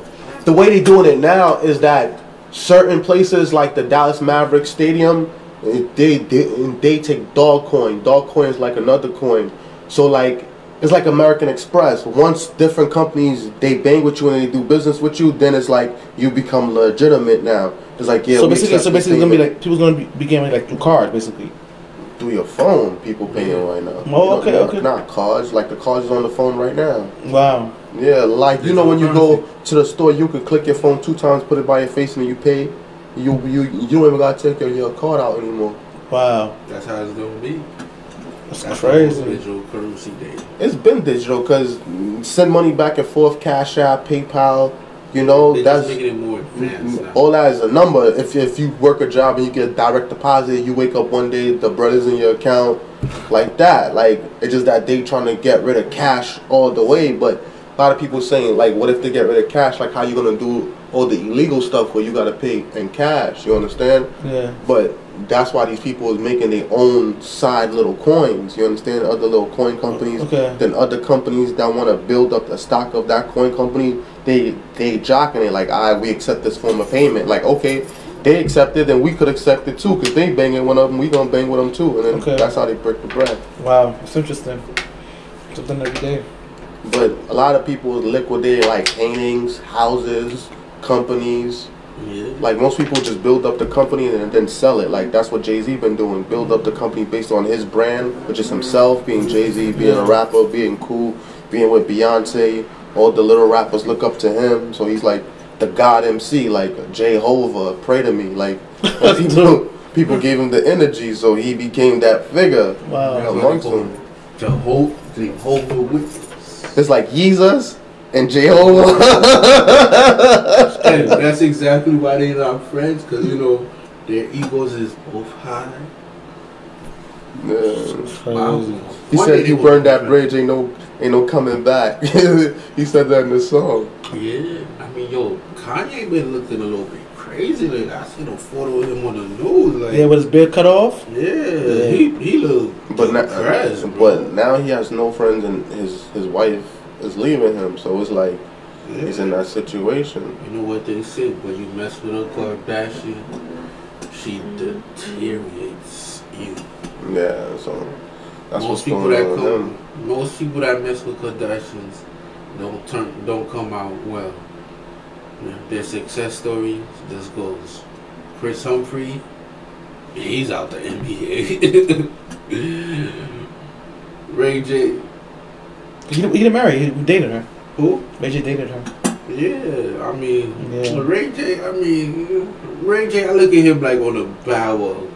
the way they doing it now is that certain places like the Dallas Mavericks Stadium, they take dog coin. Dog coin is like another coin. So like it's like American Express. Once different companies they bang with you and they do business with you, then it's like you become legitimate now. It's like So basically, it's gonna be like people's gonna be getting like through cards, basically. Through your phone, people paying right now. Oh, okay. Not cards, like the cards is on the phone right now. Wow. Yeah, like you know when you go to the store, you can click your phone 2 times, put it by your face, and then you pay. You don't even gotta take your card out anymore. Wow. That's how it's gonna be. That's crazy. Digital currency day. It's been digital because send money back and forth, Cashapp, PayPal. You know That's making it more advanced now. All that is a number. If you work a job and you get a direct deposit, you wake up one day, the bread is in your account, like that. Like it's just that they trying to get rid of cash all the way. But a lot of people saying like, what if they get rid of cash? Like how you gonna do all the illegal stuff where you gotta pay in cash? You understand? Yeah. But that's why these people is making their own side little coins. You understand? Other little coin companies. Okay. Then other companies that want to build up the stock of that coin company, they jocking it like, we accept this form of payment. Like, okay, they accept it, then we could accept it too, because they banging with them, we gonna bang with them too, and then that's how they break the bread. Wow, it's interesting. Something every day. But a lot of people liquidate like paintings, houses, companies. Yeah. Like most people just build up the company and then sell it. Like that's what Jay-Z been doing. Build up the company based on his brand, which is himself, being Jay-Z, being a rapper, being cool, being with Beyonce. All the little rappers look up to him. So he's like the God MC, like Jehovah, pray to me. Like people gave him the energy, so he became that figure amongst them. Jehovah Witness. It's like Jesus and Jehovah. And that's exactly why they're not friends, because you know their egos is both high. He said you burned that bridge, ain't no coming back. He said that in the song. Yeah, I mean, Kanye been looking a little bit crazy. Like I seen a photo of him on the news. Like with his beard cut off. Yeah. He looked. But now he has no friends, and his wife is leaving him. So it's like he's in that situation. You know what they say? When you mess with a Kardashian, she deteriorates you. Yeah, so that's what's going on with him. Most people that mess with Kardashians don't come out well. Their success story just goes. Chris Humphrey, he's out the NBA. Ray J. He didn't marry. He dated her. Who? Ray J dated her. Yeah, I mean, Ray J. Ray J. I look at him like on a Bow Wow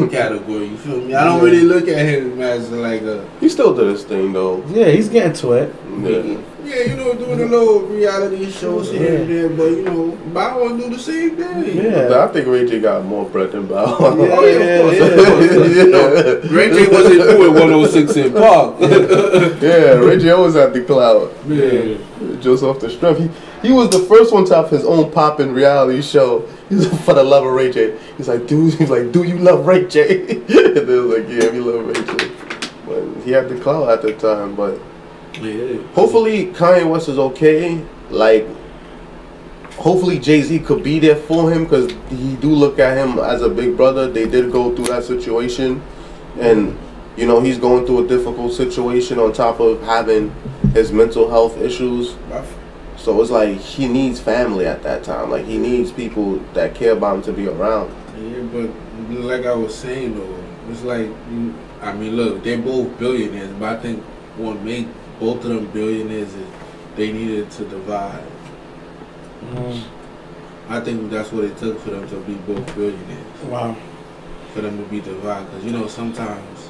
category. You feel me? I don't really look at him as like a. He still did his thing though. Yeah, he's getting to it. Yeah, you know, doing the little reality shows here and there, but you know, Bow Wow do the same thing. Yeah, I think Ray J got more bread than Bow Wow. Of course. You know, Ray J wasn't doing 106 in Park. Yeah, Ray J always had the clout. Yeah. Just off the strength. He was the first one to have his own poppin' reality show. He's for the love of Ray J. He's like, do you love Ray J? And they was like, yeah, we love Ray J. But he had the clout at the time, but hopefully Kanye West is okay. Like, hopefully Jay-Z could be there for him, because he do look at him as a big brother. They did go through that situation, and you know, he's going through a difficult situation on top of having his mental health issues. So it's like he needs family at that time. Like, he needs people that care about him to be around. Yeah, but like I was saying though, it's like, I mean, look, they're both billionaires, but I think what made both of them billionaires is they needed to divide. I think that's what it took for them to be both billionaires. Wow. For them to be divided, because you know, sometimes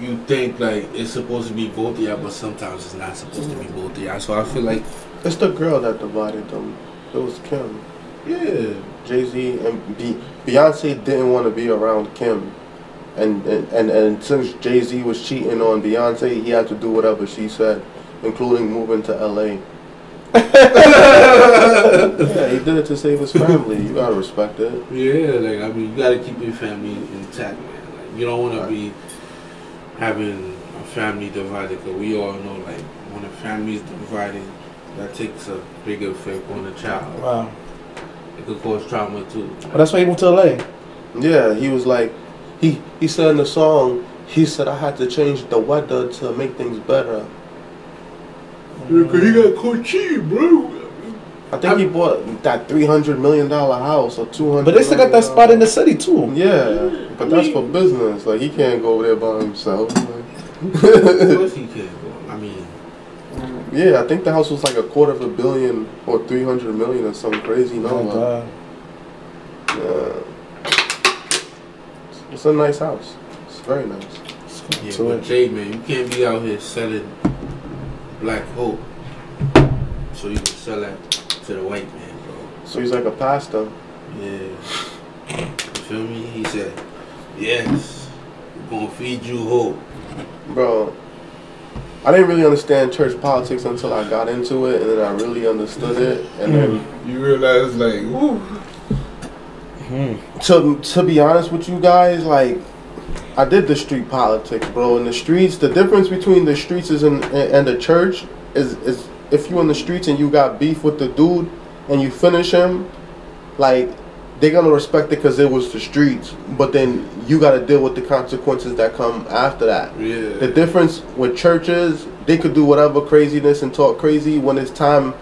you think like it's supposed to be both of y'all, but sometimes it's not supposed to be both of y'all. So I feel like it's the girl that divided them. It was Kim. Yeah. Jay-Z and Beyonce didn't want to be around Kim, and since Jay-Z was cheating on Beyonce, he had to do whatever she said, including moving to LA. Yeah, he did it to save his family. You gotta respect it. Yeah, like, I mean, you gotta keep your family intact, man. Like, you don't want to be having a family divided, because we all know, like, when a family is divided, that takes a big effect on the child. Wow. It could cause trauma too. But that's why he moved to LA. Yeah, he was like, he said in the song, he said, I had to change the weather to make things better. Because he got caught cheating, bro. I think he bought that $300 million house or $200. But they still got that spot in the city too. Yeah, but that's for business. Like, he can't go over there by himself. Like. Of course he can't go. I mean, yeah, I think the house was like $250 million or $300 million or something crazy number. Yeah, it's a nice house. It's very nice. Yeah, but Jay, man, you can't be out here selling black hope so you can sell that to the white man, bro. So he's like a pastor. Yeah. You feel me? He said, yes, we're gonna feed you hope. Bro, I didn't really understand church politics until I got into it, and then I really understood it, and then you realize, like, woo. To be honest with you guys, like, I did the street politics, bro. In the streets, the difference between the streets and the church is if you in the streets and you got beef with the dude and you finish him, like, they're gonna respect it because it was the streets, but then you gotta deal with the consequences that come after that. Yeah. The difference with churches, they could do whatever craziness and talk crazy. When it's time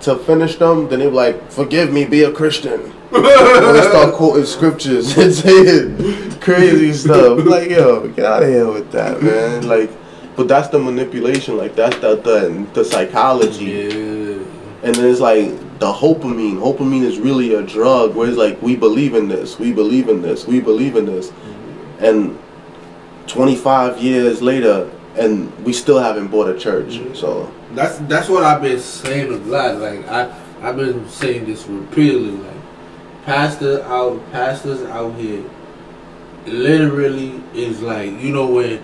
to finish them, then they're like, forgive me, be a Christian. When they start quoting scriptures and saying crazy stuff, like, yo, get out of here with that, man. Like, but that's the manipulation. Like, that's the psychology. Yeah. And then it's like the hopamine. Hopamine is really a drug where it's like, we believe in this, we believe in this, we believe in this, and 25 years later, and we still haven't bought a church. So that's what I've been saying a lot. Like, I've been saying this repeatedly. Like, pastors out here literally is like, you know, when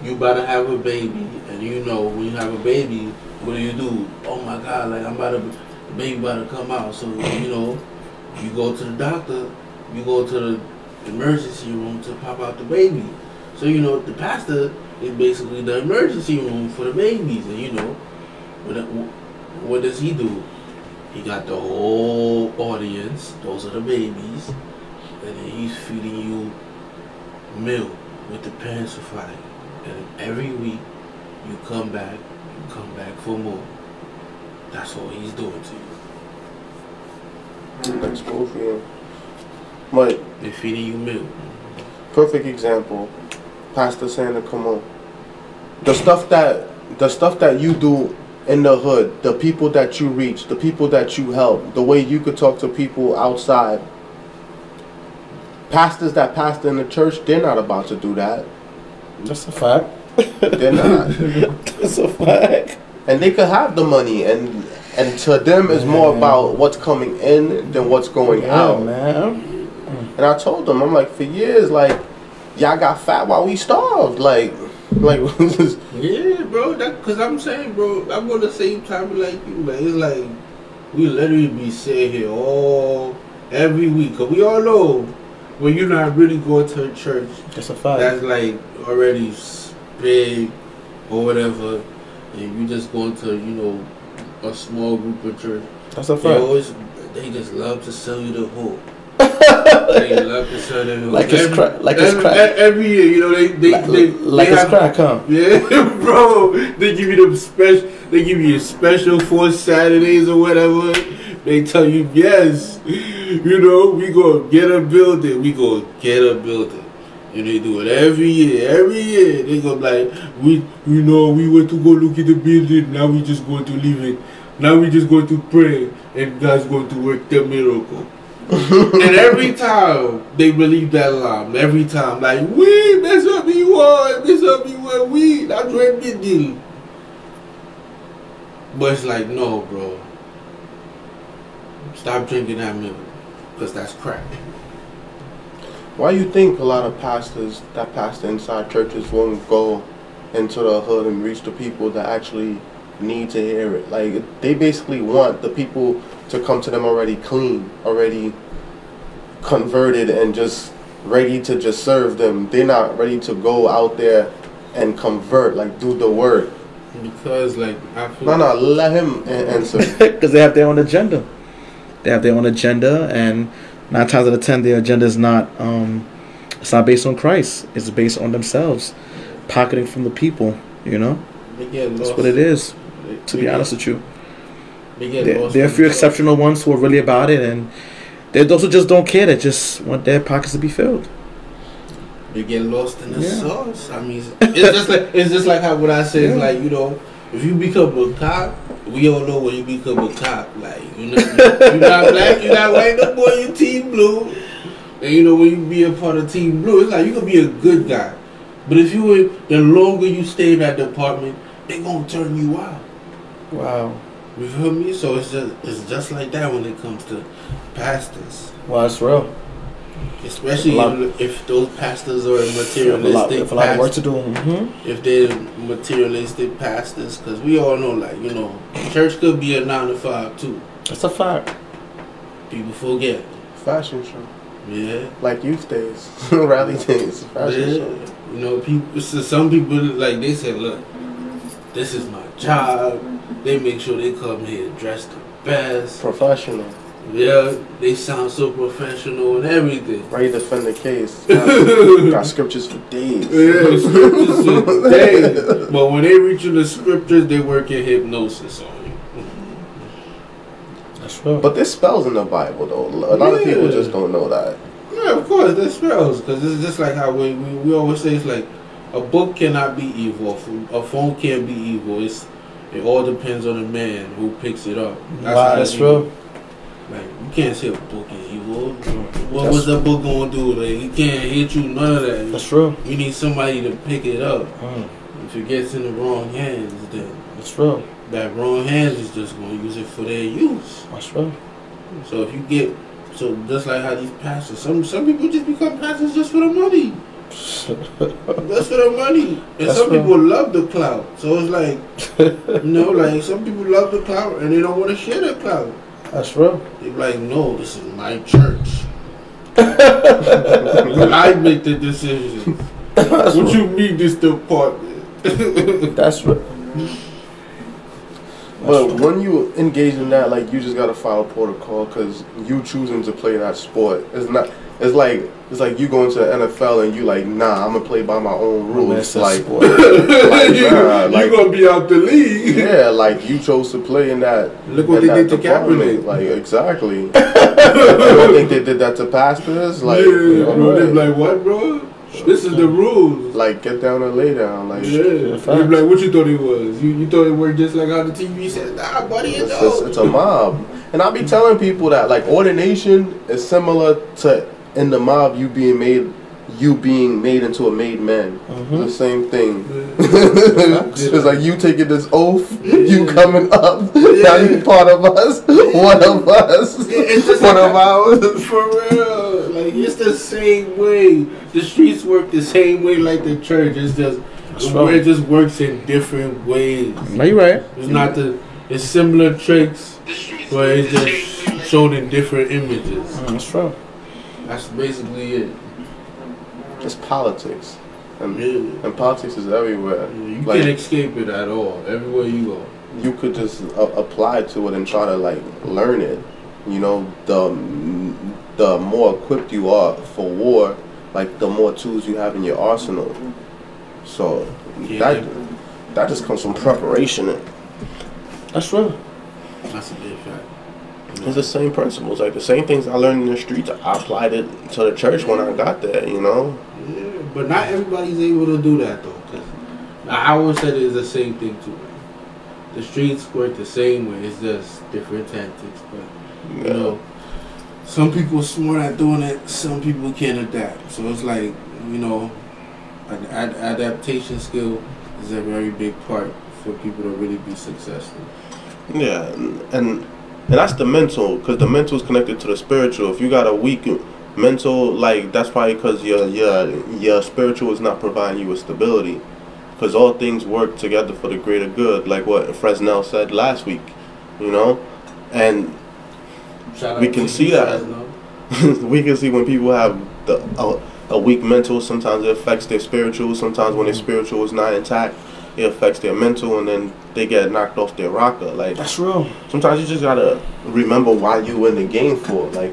you about to have a baby, and you know, when you have a baby, what do? Oh my God, like, the baby about to come out. So, you know, you go to the doctor, you go to the emergency room to pop out the baby. So, you know, the pastor is basically the emergency room for the babies. And, you know, what does he do? He got the whole audience, those are the babies, and then he's feeding you milk with the pacifier. And every week you come back for more. That's all he's doing to you. Exposure. But They're feeding you milk. perfect example, Pastor Santa Cameau. The stuff that you do in the hood, the people that you reach, the people that you help, the way you could talk to people outside. Pastors that pastor in the church, they're not about to do that. That's a fact. They're not. That's a fact. And they could have the money, and to them it's more about what's coming in than what's going out. Man. And I told them, I'm like, for years, like, y'all got fat while we starved, like Yeah, bro. Cause I'm saying, bro, I'm on the same time like you, man. It's like we literally be sitting here every week. Cause we all know when you're not really going to a church, That's a fact. that's like already big or whatever, and you just going to a small group of church. That's a fact. They just love to sell you the hope. They love to sell the hope. Like it's crack. Every year, they It's have, crack, huh? Yeah, bro. They give you them special. They give you a special for Saturdays or whatever. They tell you, yes, we gonna get a building. We gonna get a building. And they do it every year. Every year they go like, we went to go look at the building. Now we just going to leave it. Now we just going to pray, and God's going to work the miracle. And every time they believe that lie. Every time, like, we, that's what we want. That's what we want. We, that's what we do. But it's like, no, bro. Stop drinking that milk, because that's crack. why you think a lot of pastors that pastor inside churches won't go into the hood and reach the people that actually need to hear it? Like, they basically want the people to come to them already clean, already converted, and just ready to just serve them. They're not ready to go out there and convert, like do the work. Because, like, I feel No, let him answer. Because they have their own agenda. They have their own agenda, and 9 times out of 10, their agenda is not. It's not based on Christ. It's based on themselves, pocketing from the people. they get lost. That's what it is. To be honest with you, They get lost. there are a few exceptional ones who are really about it, and there are those who just don't care. They just want their pockets to be filled. They get lost in the sauce. I mean, it's just like how what I say is like, if you become a cop, we all know when you become a cop. Like, you're not black, you're not white no more, you're team blue. And when you be a part of team blue, it's like you can be a good guy. But if the longer you stay in that department, they gonna turn you out. Wow. You feel me? So it's just like that when it comes to pastors. Well, that's real. Especially if those pastors are materialistic. If a lot of work to do. Mm-hmm. If they're materialistic pastors, because we all know, like, church could be a 9 to 5 too. That's a fact. People forget. Fashion show. Yeah. Like youth days, rally days, fashion show. People. So some people, like, they say, look, this is my job. They make sure they come here dressed the best. Professional. Yeah, they sound so professional and everything. Ready to defend the case. Got scriptures for days. Yeah, scriptures for days. But when they reach in the scriptures, they work in hypnosis on you. That's real. But there's spells in the Bible, though. A lot of people just don't know that. Yeah, of course, there's spells. Because it's just like how we always say, it's like a book cannot be evil. A phone can't be evil. It all depends on the man who picks it up. That's true. Like, you can't say a book is evil. What was the book going to do? Like, it can't hit you, none of that. That's true. You need somebody to pick it up. If it gets in the wrong hands, then That's true. that wrong hands is just going to use it for their use. That's true. So if you get, just like how these pastors, some people just become pastors just for the money. Just for the money. And That's some true. people love the clout. So it's like, like some people love the clout and they don't want to share the clout. That's real. They're like, no, this is my church. I make the decisions. What you mean this department? That's real. But when you engage in that, like, you just gotta follow protocol, because you choosing to play that sport is not. It's like you go into the NFL and you like, nah, I'm gonna play by my own rules. Like, nah, you gonna be out the league. Yeah, like you chose to play in that. Look what they did to Cameau. Like, exactly. You don't think they did that to pastors? Like, yeah, they're like, what, bro? This is the rules. Like, get down and lay down. Like, yeah. You're like, what you thought it was? You thought it worked just like how the TV says, nah, buddy, it's a mob. And I'll be telling people that, like, ordination is similar to in the mob you being made into a made man. The same thing. It's like you taking this oath, you coming up, now you part of us, one of us, it's just one of ours. For real. Like, it's the same way. The streets work the same way like the church. It's just where it just works in different ways. No, you're right. It's similar tricks, but it's just shown in different images. That's true. That's basically it. It's politics, and politics is everywhere. You can't escape it at all. Everywhere you go, you could just apply to it and try to like learn it. You know, the more equipped you are for war, like the more tools you have in your arsenal. So that just comes from preparation. That's true. That's a big fact. It's the same principles, like the same things I learned in the streets. I applied it to the church when I got there, you know. Yeah, but not everybody's able to do that though. Cause I always said it's the same thing too. The streets work the same way. It's just different tactics. But you know, some people are smart at doing it. Some people can't adapt. So it's like, you know, an adaptation skill is a very big part for people to really be successful. Yeah, and that's the mental, because the mental is connected to the spiritual. If you got a weak mental, like, that's probably because your spiritual is not providing you with stability. Because all things work together for the greater good, like what Fresnel said last week, you know? And we can see that. We can see when people have a weak mental, sometimes it affects their spiritual. Sometimes when their spiritual is not intact, it affects their mental, and then they get knocked off their rocker. Like, that's real. Sometimes you just gotta remember why you in the game for. Like,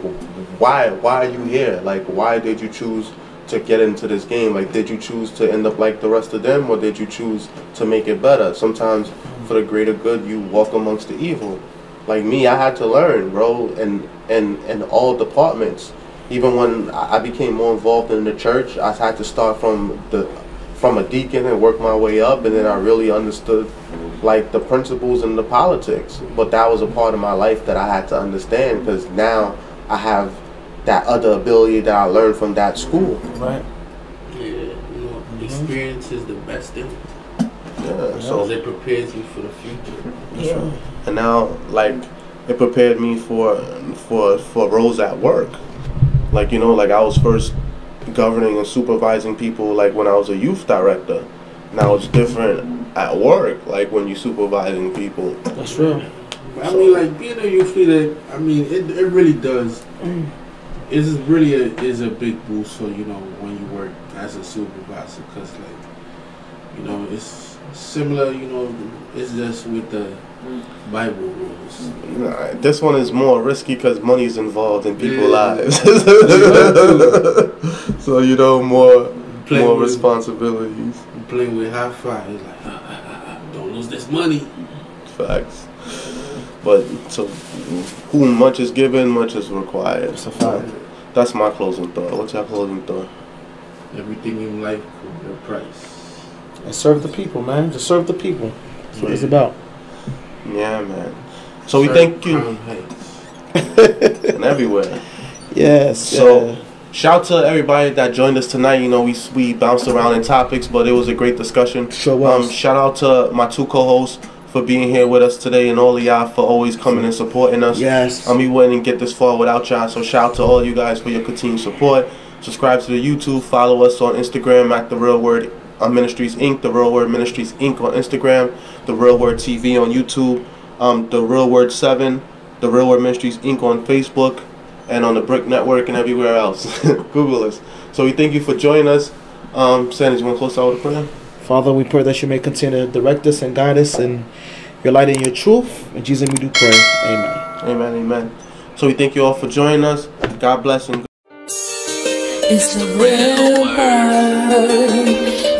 why are you here? Like, why did you choose to get into this game? Like, did you choose to end up like the rest of them, or did you choose to make it better? Sometimes for the greater good, you walk amongst the evil. Like me, I had to learn, bro, in all departments. Even when I became more involved in the church, I had to start from a deacon and work my way up, and then I really understood like the principles and the politics. But that was a part of my life that I had to understand, because now I have that other ability that I learned from that school. Right. Yeah, you know, experience is the best thing. Yeah, so it prepares you for the future. Yeah. And now, like, it prepared me for roles at work. Like, you know, like I was first governing and supervising people like when I was a youth director. Now it's different at work, like when you're supervising people. That's true. I mean, like, being a youth leader, I mean, it really does. It really is a big boost for, you know, when you work as a supervisor, because, like, you know, it's similar, you know, it's just with the Bible rules. Nah, this one is more risky because money is involved in people's lives. So, you know, more responsibilities. Playing with high five, it's like, don't lose this money. Facts. But so, whom much is given, much is required. That's a fact. That's my closing thought. What's your closing thought? Everything in life comes with a price. And serve the people, man. Just serve the people. That's what it's about. Yeah, man. So we thank you. And everywhere. Yes. So shout to everybody that joined us tonight. You know, we bounced around in topics, but it was a great discussion. Sure was. Shout out to my two co-hosts for being here with us today, and all of y'all for always coming and supporting us. Yes. We wouldn't get this far without y'all. So shout out to all you guys for your continued support. Subscribe to the YouTube. Follow us on Instagram at The Real Word Ministries Inc. The Real Word Ministries Inc. on Instagram. The Real Word TV on YouTube. The Real Word 7. The Real Word Ministries Inc. on Facebook. And on the Brick Network and everywhere else. Google us. So we thank you for joining us. Sanders, you want to close out with a prayer? Father, we pray that you may continue to direct us and guide us in your light and your truth. In Jesus' name we do pray. Amen. Amen, amen. So we thank you all for joining us. God bless and It's the real word.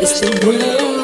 It's the real